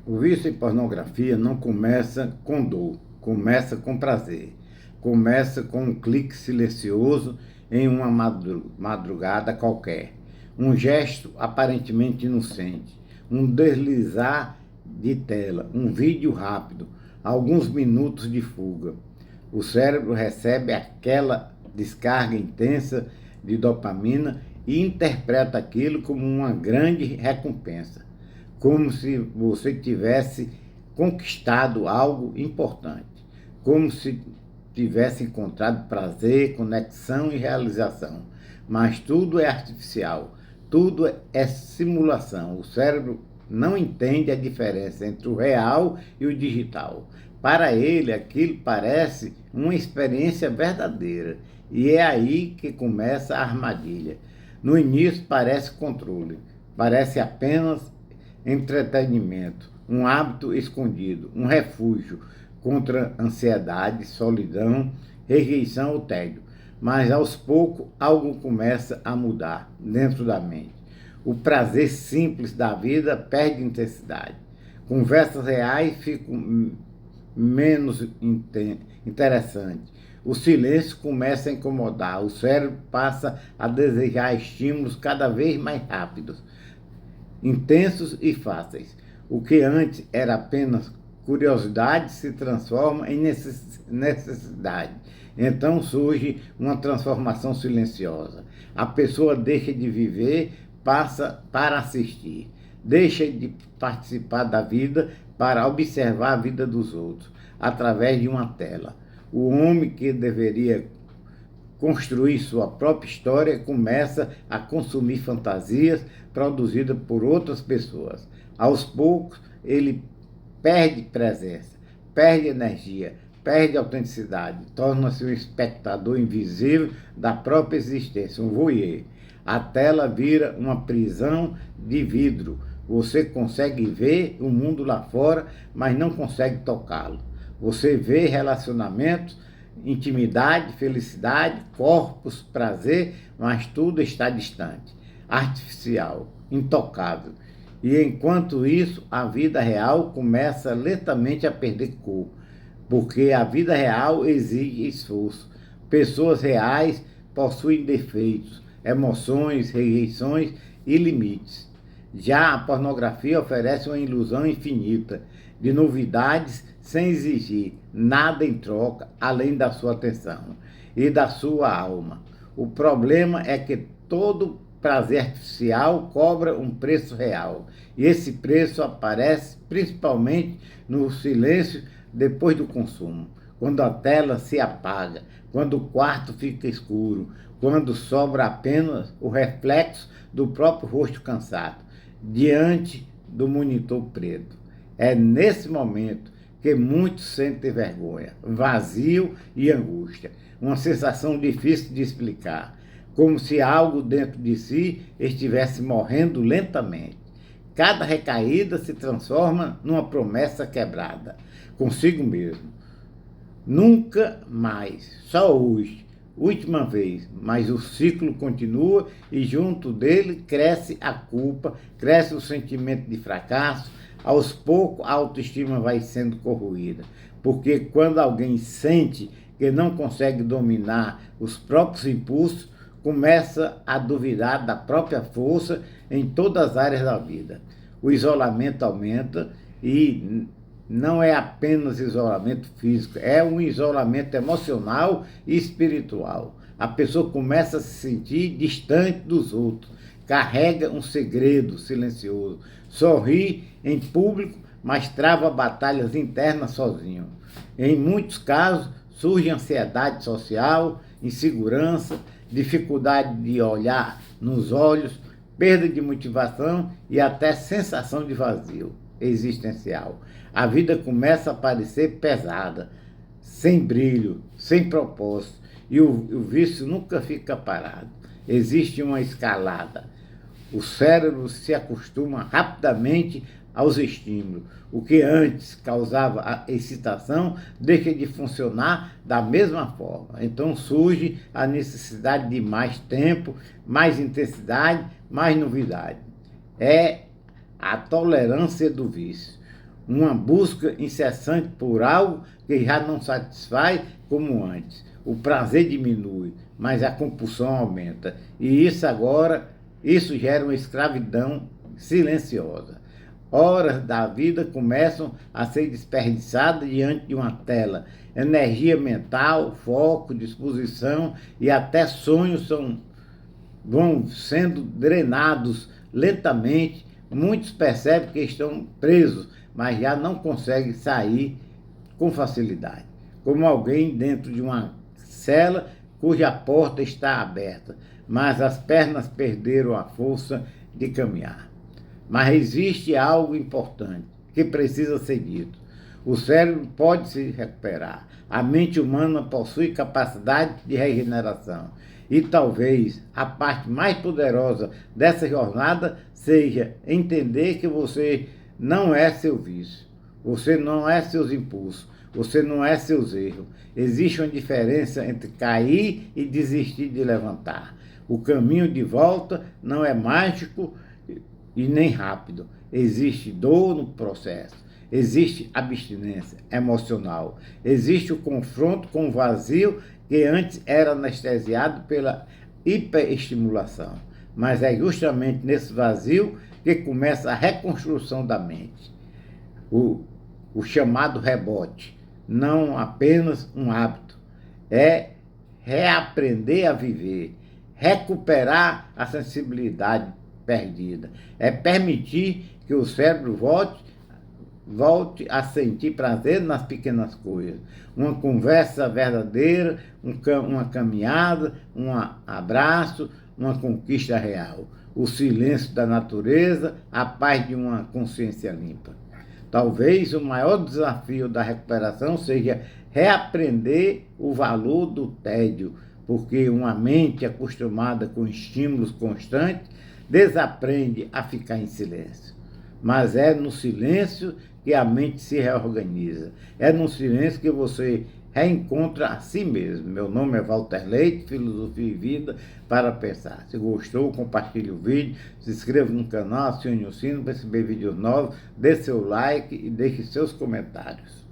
O vício em pornografia não começa com dor, começa com prazer. Começa com um clique silencioso em uma madrugada qualquer. Um gesto aparentemente inocente. Um deslizar de tela, um vídeo rápido, alguns minutos de fuga. O cérebro recebe aquela descarga intensa de dopamina e interpreta aquilo como uma grande recompensa, como se você tivesse conquistado algo importante, como se tivesse encontrado prazer, conexão e realização. Mas tudo é artificial, tudo é simulação. O cérebro não entende a diferença entre o real e o digital. Para ele, aquilo parece uma experiência verdadeira. E é aí que começa a armadilha. No início parece controle, parece apenas entretenimento, um hábito escondido, um refúgio contra ansiedade, solidão, rejeição ou tédio. Mas aos poucos algo começa a mudar dentro da mente. O prazer simples da vida perde intensidade. Conversas reais ficam menos interessantes. O silêncio começa a incomodar. O cérebro passa a desejar estímulos cada vez mais rápidos, intensos e fáceis. O que antes era apenas curiosidade se transforma em necessidade. Então surge uma transformação silenciosa. A pessoa deixa de viver, passa para assistir. Deixa de participar da vida para observar a vida dos outros, através de uma tela. O homem que deveria construir sua própria história começa a consumir fantasias produzidas por outras pessoas. Aos poucos, ele perde presença, perde energia, perde autenticidade, torna-se um espectador invisível da própria existência, um voyeur. A tela vira uma prisão de vidro. Você consegue ver o mundo lá fora, mas não consegue tocá-lo. Você vê relacionamentos, intimidade, felicidade, corpos, prazer, mas tudo está distante, artificial, intocável. E enquanto isso, a vida real começa lentamente a perder cor, porque a vida real exige esforço. Pessoas reais possuem defeitos, emoções, rejeições e limites. Já a pornografia oferece uma ilusão infinita de novidades sem exigir nada em troca, além da sua atenção e da sua alma. O problema é que todo prazer artificial cobra um preço real. E esse preço aparece principalmente no silêncio depois do consumo, quando a tela se apaga, quando o quarto fica escuro, quando sobra apenas o reflexo do próprio rosto cansado, diante do monitor preto. É nesse momento que muitos sentem vergonha, vazio e angústia, uma sensação difícil de explicar, como se algo dentro de si estivesse morrendo lentamente. Cada recaída se transforma numa promessa quebrada consigo mesmo. Nunca mais, só hoje, última vez, mas o ciclo continua e junto dele cresce a culpa, cresce o sentimento de fracasso. Aos poucos a autoestima vai sendo corroída, porque quando alguém sente que não consegue dominar os próprios impulsos, começa a duvidar da própria força em todas as áreas da vida. O isolamento aumenta e não é apenas isolamento físico, é um isolamento emocional e espiritual. A pessoa começa a se sentir distante dos outros, carrega um segredo silencioso, sorri em público, mas trava batalhas internas sozinho. Em muitos casos, surge ansiedade social, insegurança, dificuldade de olhar nos olhos, perda de motivação e até sensação de vazio existencial. A vida começa a parecer pesada, sem brilho, sem propósito, e o vício nunca fica parado. Existe uma escalada. O cérebro se acostuma rapidamente aos estímulos. O que antes causava excitação deixa de funcionar da mesma forma. Então surge a necessidade de mais tempo, mais intensidade, mais novidade. É a tolerância do vício. uma busca incessante por algo que já não satisfaz como antes. O prazer diminui, mas a compulsão aumenta. E isso gera uma escravidão silenciosa. Horas da vida começam a ser desperdiçadas diante de uma tela. Energia mental, foco, disposição e até sonhos vão sendo drenados lentamente. Muitos percebem que estão presos, mas já não conseguem sair com facilidade. Como alguém dentro de uma cela cuja porta está aberta, mas as pernas perderam a força de caminhar. Mas existe algo importante que precisa ser dito. O cérebro pode se recuperar. A mente humana possui capacidade de regeneração. E talvez a parte mais poderosa dessa jornada seja entender que você não é seu vício. Você não é seus impulsos. Você não é seus erros. Existe uma diferença entre cair e desistir de levantar. O caminho de volta não é mágico e nem rápido. Existe dor no processo. Existe abstinência emocional. Existe o confronto com o vazio que antes era anestesiado pela hiperestimulação. Mas é justamente nesse vazio que começa a reconstrução da mente. O chamado rebote. Não apenas um hábito. É reaprender a viver. Recuperar a sensibilidade perdida. É permitir que o cérebro volte a sentir prazer nas pequenas coisas. Uma conversa verdadeira, uma caminhada, um abraço, uma conquista real. O silêncio da natureza, a paz de uma consciência limpa. Talvez o maior desafio da recuperação seja reaprender o valor do tédio, porque uma mente acostumada com estímulos constantes desaprende a ficar em silêncio. Mas é no silêncio que a mente se reorganiza. É no silêncio que você reencontra a si mesmo. Meu nome é Walter Leite, Filosofia e Vida para Pensar. Se gostou, compartilhe o vídeo, se inscreva no canal, acione o sino para receber vídeos novos, dê seu like e deixe seus comentários.